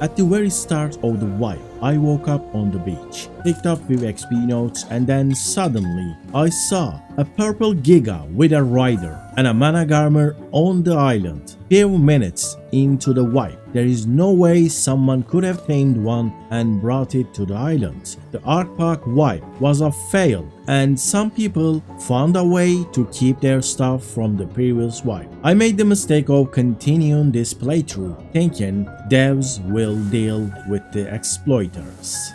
At the very start of the wipe, I woke up on the beach, picked up few XP notes, and then suddenly I saw a purple Giga with a rider and a Managarmr on the island. Few minutes into the wipe, there is no way someone could have tamed one and brought it to the island. The ARKPOC wipe was a fail, and some people found a way to keep their stuff from the previous wipe. I made the mistake of continuing this playthrough, thinking devs will deal with the exploiters.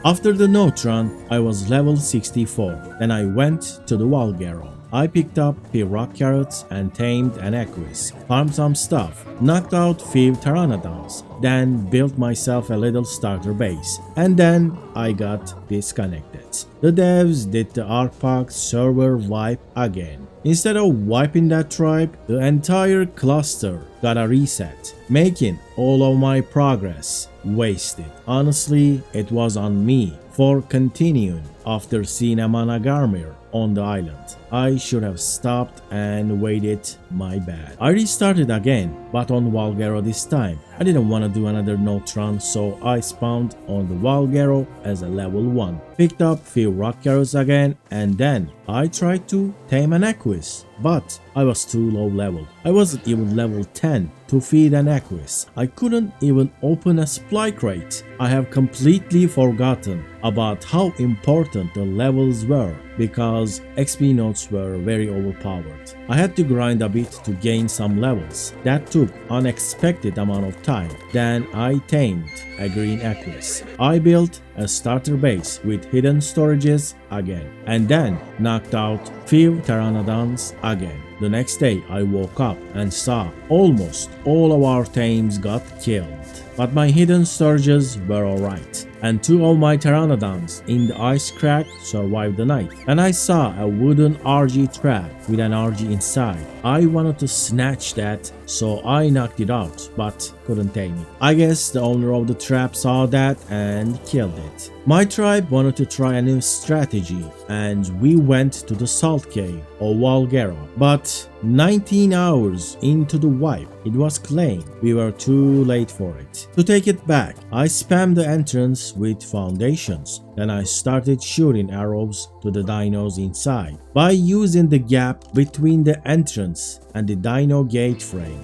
After the note run, I was level 64. Then I went to the Valgero. I picked up few rock carrots and tamed an Equus, farmed some stuff, knocked out few pteranodons, then built myself a little starter base, and then I got disconnected. The devs did the ARKPOC server wipe again. Instead of wiping that tribe, the entire cluster got a reset, making all of my progress wasted. Honestly, it was on me for continuing after seeing a Managarmr on the island. I should have stopped and waited, my bad. I restarted again, but on Valgero this time. I didn't want to do another note run, so I spawned on the Valgero as a level 1. Picked up few rock carrots again, and then I tried to tame an Equus, but I was too low level. I wasn't even level 10 to feed an Equus. I couldn't even open a supply crate. I have completely forgotten about how important the levels were because XP notes were very overpowered. I had to grind a bit to gain some levels. That took unexpected amount of time. Then I tamed a green Equus. I built a starter base with hidden storages again, and then knocked out few pteranodons again. The next day I woke up and saw almost all of our tames got killed. But my hidden storages were alright, and 2 of my pteranodons in the ice crack survived the night. And I saw a wooden RG trap with an RG inside. I wanted to snatch that, so I knocked it out, but couldn't tame it. I guess the owner of the trap saw that and killed it. My tribe wanted to try a new strategy, and we went to the salt cave of Valgero. But 19 hours into the wipe, it was claimed we were too late for it. To take it back, I spammed the entrance with foundations. Then I started shooting arrows to the dinos inside by using the gap between the entrance and the dino gate frame.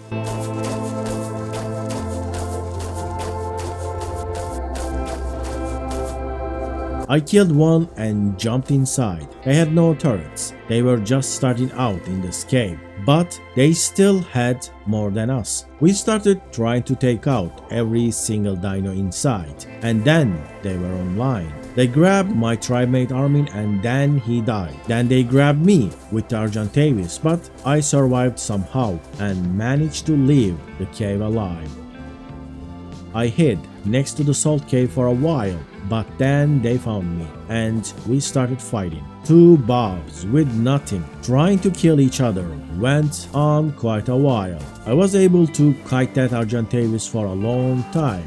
I killed one and jumped inside. They had no turrets. They were just starting out in this cave, but they still had more than us. We started trying to take out every single dino inside, and then they were online. They grabbed my tribemate Armin and then he died. Then they grabbed me with the Argentavis, but I survived somehow and managed to leave the cave alive. I hid next to the salt cave for a while, but then they found me and we started fighting. 2 bobs with nothing trying to kill each other went on quite a while. I was able to kite that Argentavis for a long time.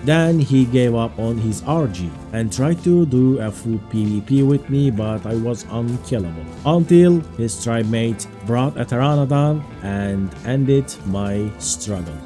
Then he gave up on his RG and tried to do a full PvP with me, but I was unkillable. Until his tribe mate brought a Pteranodon and ended my struggle.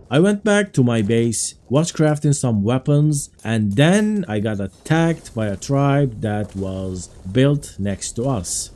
I went back to my base, was crafting some weapons, and then I got attacked by a tribe that was built next to us.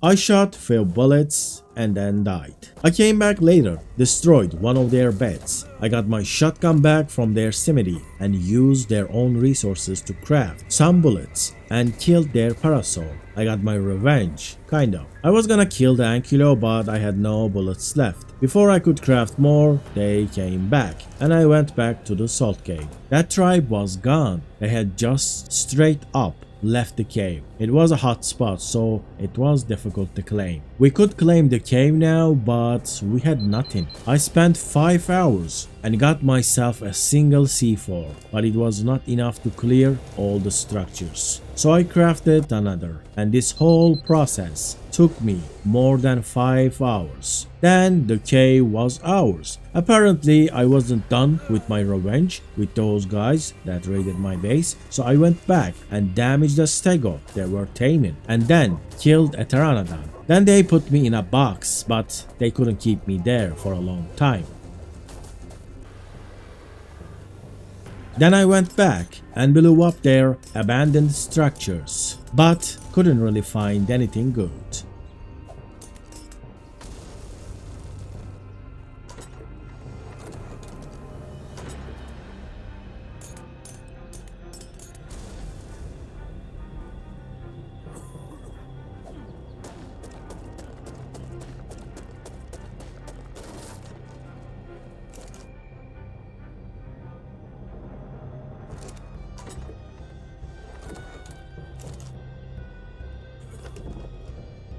I shot few bullets and then died. I came back later, destroyed one of their beds. I got my shotgun back from their cemetery and used their own resources to craft some bullets and killed their parasol. I got my revenge, kind of. I was gonna kill the Ankylo, but I had no bullets left. Before I could craft more, they came back and I went back to the salt cave. That tribe was gone. They had just straight up left the cave. It was a hot spot, so it was difficult to claim. We could claim the cave now, but we had nothing. I spent 5 hours and got myself a single C4, but it was not enough to clear all the structures. So I crafted another, and this whole process took me more than 5 hours. Then the cave was ours. Apparently I wasn't done with my revenge with those guys that raided my base, so I went back and damaged the stego they were taming, and then killed a Pteranodon. Then they put me in a box, but they couldn't keep me there for a long time. Then I went back and blew up their abandoned structures, but couldn't really find anything good.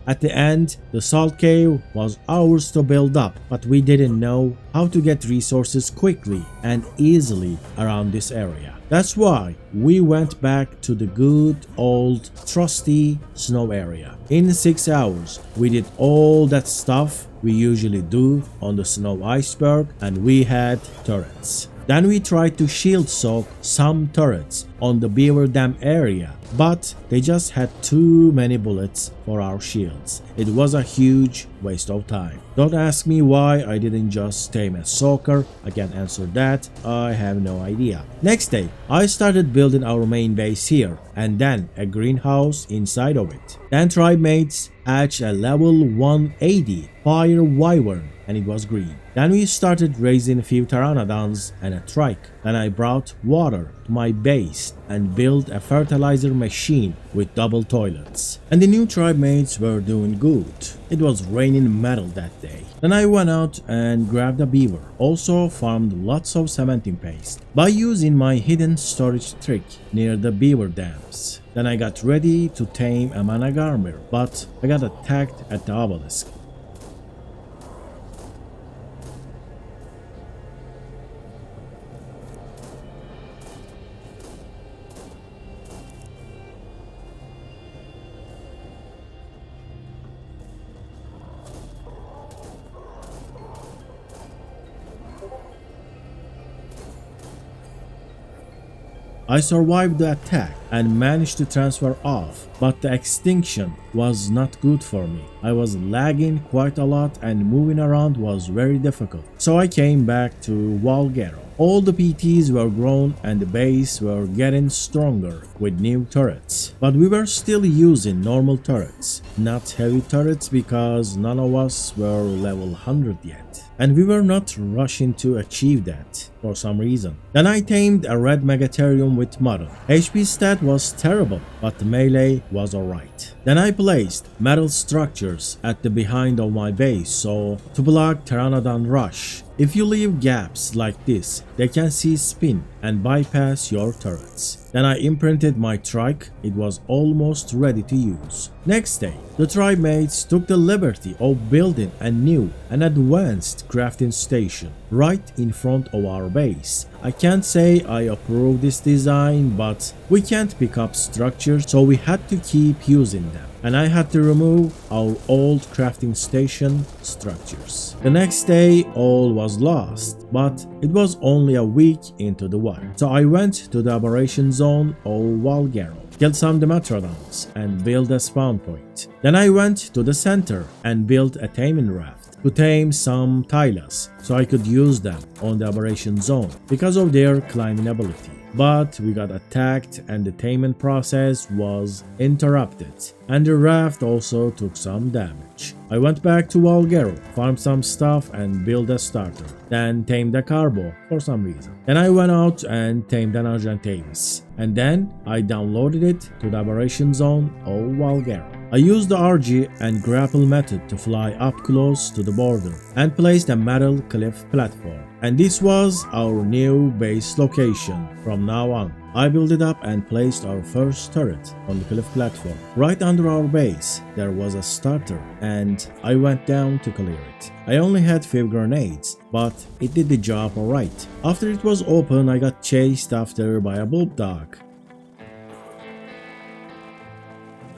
At the end, the salt cave was ours to build up, but we didn't know how to get resources quickly and easily around this area. That's why we went back to the good old trusty snow area. In 6 hours, we did all that stuff we usually do on the snow iceberg, and we had turrets. Then we tried to shield soak some turrets on the beaver dam area, but they just had too many bullets for our shields. It was a huge waste of time. Don't ask me why I didn't just tame a soaker. I can't answer that. I have no idea. Next day, I started building our main base here, and then a greenhouse inside of it. Then tribe mates hatched a level 180 fire wyvern, and it was green. Then we started raising a few pteranodons and a trike. Then I brought water to my base and built a fertilizer machine with double toilets. And the new tribe mates were doing good. It was raining metal that day. Then I went out and grabbed a beaver. Also farmed lots of cementing paste by using my hidden storage trick near the beaver dams. Then I got ready to tame a Managarmr, but I got attacked at the obelisk. I survived the attack and managed to transfer off, but the extinction was not good for me. I was lagging quite a lot and moving around was very difficult. So I came back to Valgero. All the PTs were grown and the base were getting stronger with new turrets. But we were still using normal turrets, not heavy turrets because none of us were level 100 yet. And we were not rushing to achieve that for some reason. Then I tamed a red Megatherium with Model. HP stat was terrible, but the melee was alright. Then I placed metal structures at the behind of my base so to block Pteranodon rush. If you leave gaps like this, they can see spin and bypass your turrets. Then I imprinted my trike, it was almost ready to use. Next day, the tribe mates took the liberty of building a new and advanced crafting station right in front of our base. I can't say I approve this design, but we can't pick up structures so we had to keep using them. And I had to remove our old crafting station structures. The next day all was lost, but it was only a week into the war. So I went to the aberration zone of Valgero, killed some Dimetrodons and built a spawn point. Then I went to the center and built a taming raft to tame some Tylas so I could use them on the aberration zone because of their climbing ability. But we got attacked and the taming process was interrupted and the raft also took some damage. I went back to Valgero, farmed some stuff and built a starter, then tamed a Carbo for some reason. Then I went out and tamed an Argentavis, and then I downloaded it to the aberration zone of Valgero. I used the RG and grapple method to fly up close to the border and placed a metal cliff platform. And this was our new base location from now on. I built it up and placed our first turret on the cliff platform. Right under our base there was a starter and I went down to clear it. I only had 5 grenades, but it did the job alright. After it was open I got chased after by a bulldog.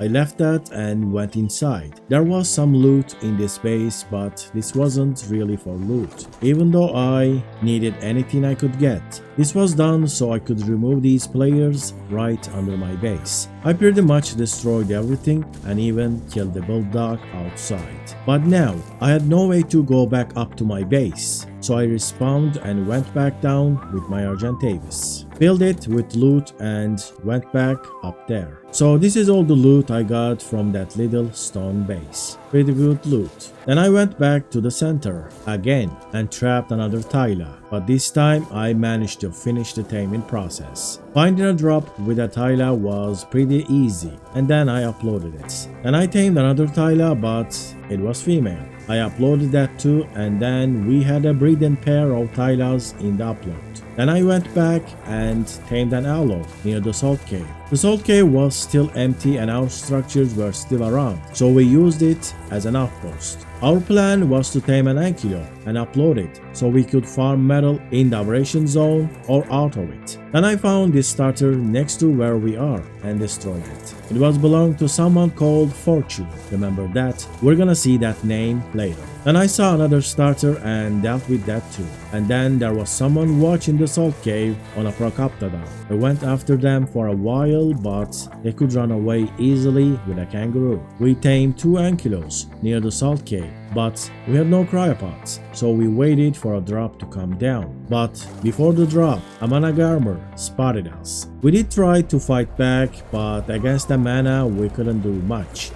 I left that and went inside. There was some loot in this base, but this wasn't really for loot, even though I needed anything I could get. This was done so I could remove these players right under my base. I pretty much destroyed everything and even killed the bulldog outside. But now I had no way to go back up to my base, so I respawned and went back down with my Argentavis. Filled it with loot and went back up there. So this is all the loot I got from that little stone base. Pretty good loot. Then I went back to the center again and trapped another Tyla, but this time I managed to finish the taming process. Finding a drop with a Tyla was pretty easy, and then I uploaded it. Then I tamed another Tyla, but it was female. I uploaded that too, and then we had a breeding pair of Tylas in the upload. Then I went back and tamed an Aloe near the salt cave. The salt cave was still empty and our structures were still around, so we used it as an outpost. Our plan was to tame an Ankylo and upload it so we could farm metal in the aberration zone or out of it. Then I found this starter next to where we are and destroyed it. It was belonged to someone called Fortune. Remember that? We're gonna see that name later. Then I saw another starter and dealt with that too. And then there was someone watching the salt cave on a Procoptodon. I went after them for a while, but they could run away easily with a kangaroo. We tamed 2 Ankylos near the salt cave, but we had no cryopods, so we waited for a drop to come down. But before the drop, a Managarmr spotted us. We did try to fight back, but against the mana we couldn't do much.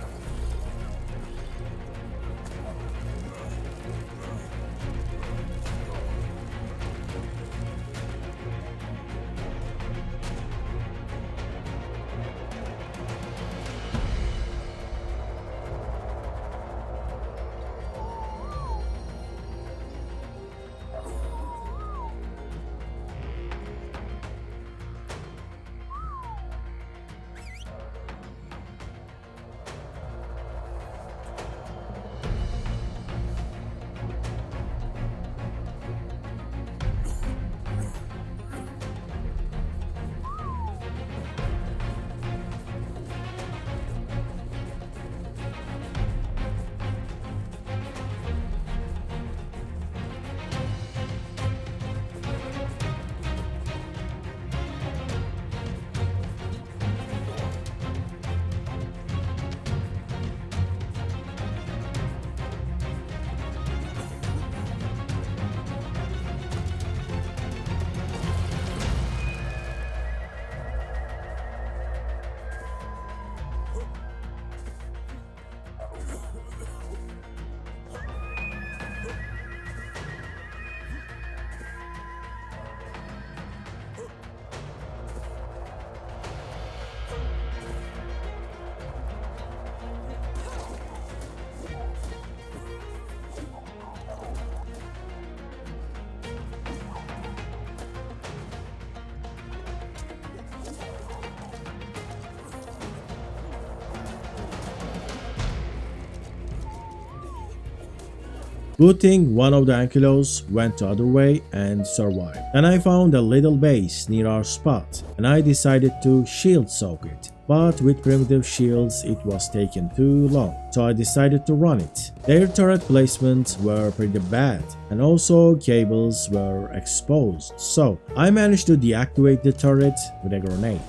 Good thing one of the ankylos went the other way and survived. Then I found a little base near our spot and I decided to shield soak it. But with primitive shields it was taking too long, so I decided to run it. Their turret placements were pretty bad and also cables were exposed, so I managed to deactivate the turret with a grenade.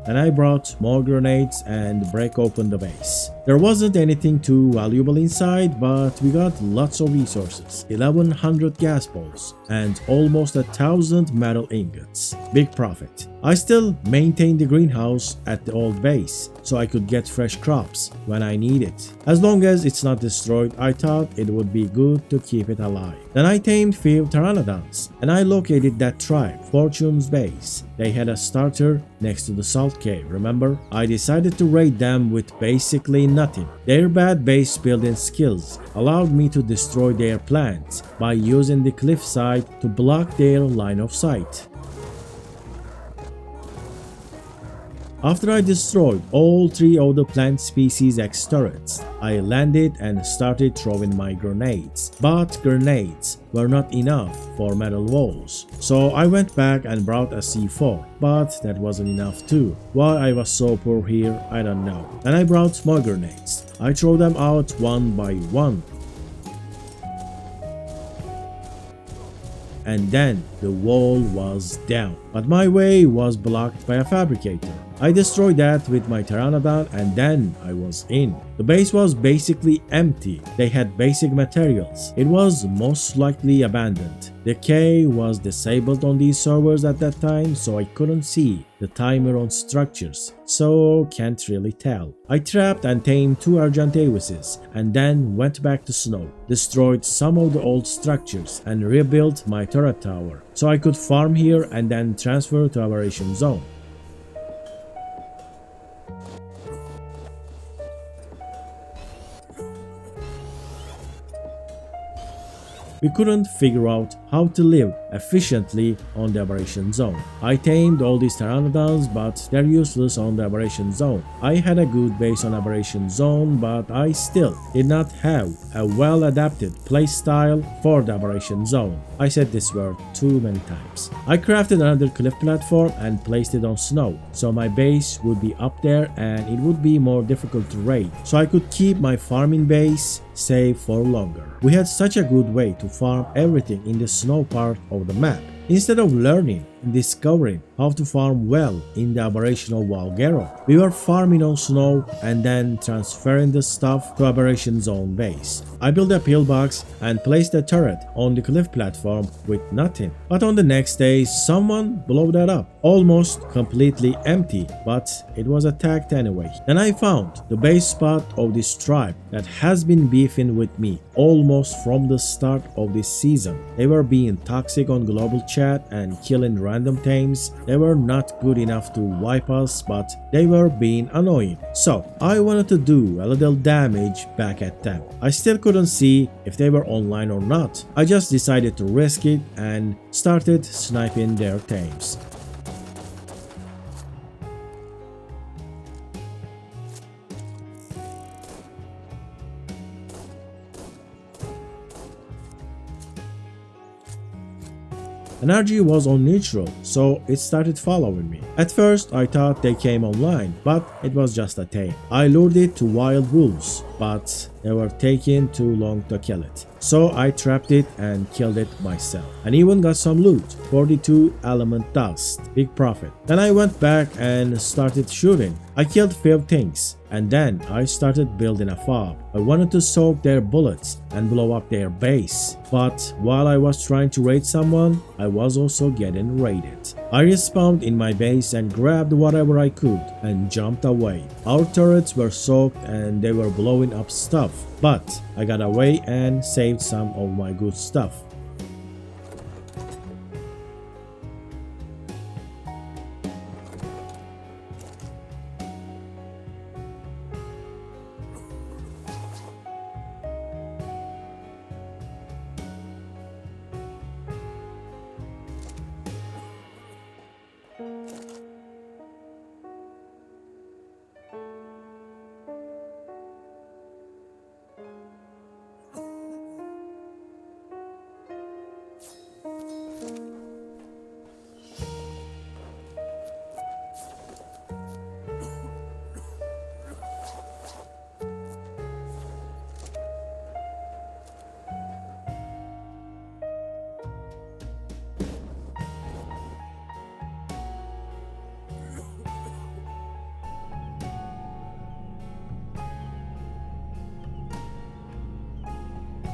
And I brought more grenades and break open the base. There wasn't anything too valuable inside, but we got lots of resources, 1100 gas balls and almost 1000 metal ingots. Big profit. I still maintained the greenhouse at the old base, so I could get fresh crops when I need it. As long as it's not destroyed, I thought it would be good to keep it alive. Then I tamed few pteranodons, and I located that tribe, Fortune's base. They had a starter next to the salt cave, remember? I decided to raid them with basically nothing. Their bad base building skills allowed me to destroy their plants by using the cliffside to block their line of sight. After I destroyed all 3 of the plant species X turrets, I landed and started throwing my grenades. But grenades were not enough for metal walls, so I went back and brought a C4, but that wasn't enough too. Why I was so poor here, I don't know. And I brought more grenades. I throw them out one by one. And then the wall was down, but my way was blocked by a fabricator. I destroyed that with my pteranodon and then I was in. The base was basically empty. They had basic materials. It was most likely abandoned. The K was disabled on these servers at that time, so I couldn't see the timer on structures, so can't really tell. I trapped and tamed 2 Argentavises and then went back to snow, destroyed some of the old structures and rebuilt my turret tower, so I could farm here and then transfer to aberration zone. We couldn't figure out how to live efficiently on the aberration zone. I tamed all these pteranodons, but they're useless on the aberration zone. I had a good base on aberration zone, but I still did not have a well-adapted playstyle for the aberration zone. I said this word too many times. I crafted another cliff platform and placed it on snow, so my base would be up there and it would be more difficult to raid, so I could keep my farming base safe for longer. We had such a good way to farm everything in the snow part of the map, instead of learning and discovering how to farm well in the aberration of Valgero. We were farming on snow and then transferring the stuff to aberration zone base. I built a pillbox and placed a turret on the cliff platform with nothing. But on the next day, someone blew that up. Almost completely empty, but it was attacked anyway. Then I found the base spot of this tribe that has been beefing with me almost from the start of this season. They were being toxic on global chat and killing random tames. They were not good enough to wipe us, but they were being annoying. So I wanted to do a little damage back at them. I still couldn't see if they were online or not. I just decided to risk it and started sniping their tames. Energy was on neutral, so it started following me. At first, I thought they came online, but it was just a tame. I lured it to wild wolves, but they were taking too long to kill it. So I trapped it and killed it myself. And even got some loot, 42 element dust, big profit. Then I went back and started shooting. I killed 5 things, and then I started building a fob. I wanted to soak their bullets and blow up their base. But while I was trying to raid someone, I was also getting raided. I respawned in my base and grabbed whatever I could and jumped away. Our turrets were soaked and they were blowing up stuff, but I got away and saved some of my good stuff.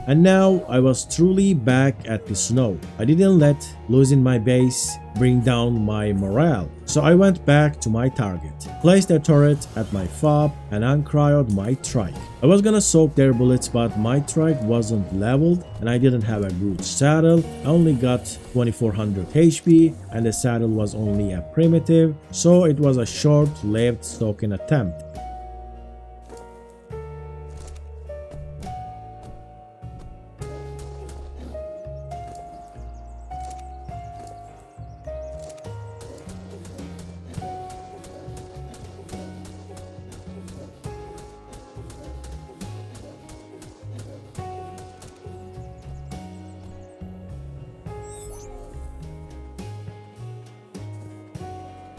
And now I was truly back at the snow. I didn't let losing my base bring down my morale. So I went back to my target, placed a turret at my fob, and uncryoed my trike. I was gonna soak their bullets, but my trike wasn't leveled and I didn't have a good saddle. I only got 2400 HP and the saddle was only a primitive, so it was a short-lived soaking attempt.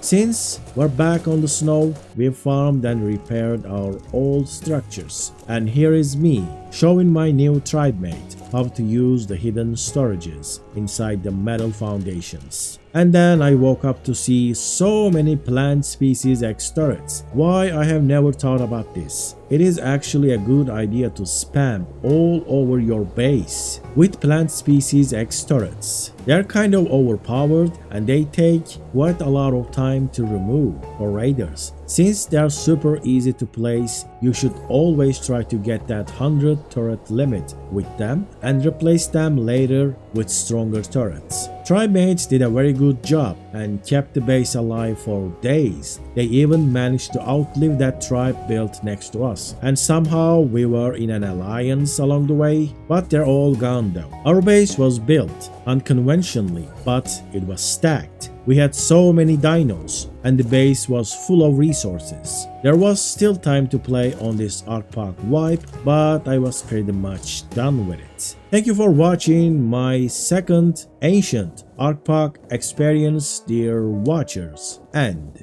Since we're back on the snow, we've farmed and repaired our old structures. And here is me, showing my new tribe mate how to use the hidden storages inside the metal foundations. And then I woke up to see so many plant species X turrets. Why I have never thought about this. It is actually a good idea to spam all over your base with plant species X turrets. They are kind of overpowered and they take quite a lot of time to remove for raiders. Since they are super easy to place, you should always try to get that 100 turret limit with them and replace them later with stronger turrets. Tribe mates did a very good job and kept the base alive for days. They even managed to outlive that tribe built next to us. And somehow we were in an alliance along the way, but they're all gone though. Our base was built unconventionally, but it was stacked. We had so many dinos and the base was full of resources. There was still time to play on this ARKPOC wipe, but I was pretty much done with it. Thank you for watching my second ancient ARKPOC experience, dear watchers, and